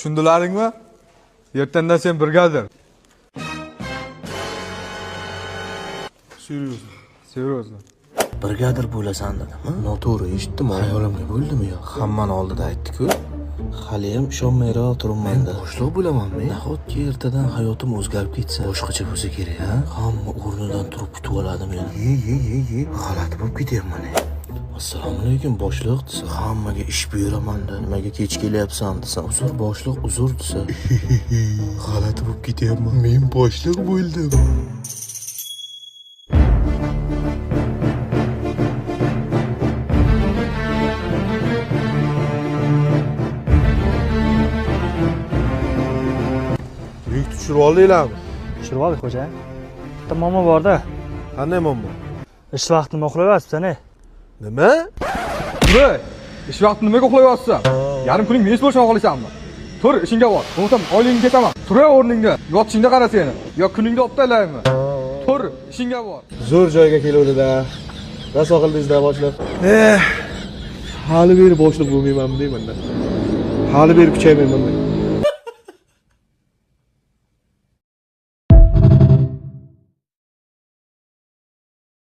Tushundilaringmi? Ertandan sen brigadir. Seryozni. Brigadir bo'lasan dedimi? Noto'g'ri eshitdim, xayolimga bo'ldimi yo? Hammani oldida aytdi-ku. Haliyam ishonmayroq turibman-da. Boshliq bo'lamanmi? Nahotki ertadan hayotim o'zgarib ketsa, boshqacha bo'lsa kerak, ha? Hamma o'rnidan turib kutib oladi meni. G'alati bo'lib ketyapman. Assalomu alaykum boshliq desa, hammaga ish buyuraman-da. Nimaga kech kelyapsan desa, uzr boshliq, uzr desa. G'alati bo'lib ketyapman. Men boshliq bo'ldim. Yuk tushirib oldinglarmi? Tushirib oldik xo'ja. Bitta muammo bor-da. Qanday muammo? Ish vaqtini uxlayapsan-a? Nima? Voy, ish vaqtini nimaga uxlayapsan? Yarim kuning men ish bo'lishini xohlaysanmi? Tur, ishingga bor. Bo'lmasam oylingni ketaman. Tur o'rningda. Yotishingda qara seni. Yo kuningni olib taylaymi? Tur, ishingga bor. Zo'r joyga keluvdi-da. Raso qildingiz-da boshliq. Hali beri boshliq bo'lmayman deyman-da. Hali beri kuchaymayman.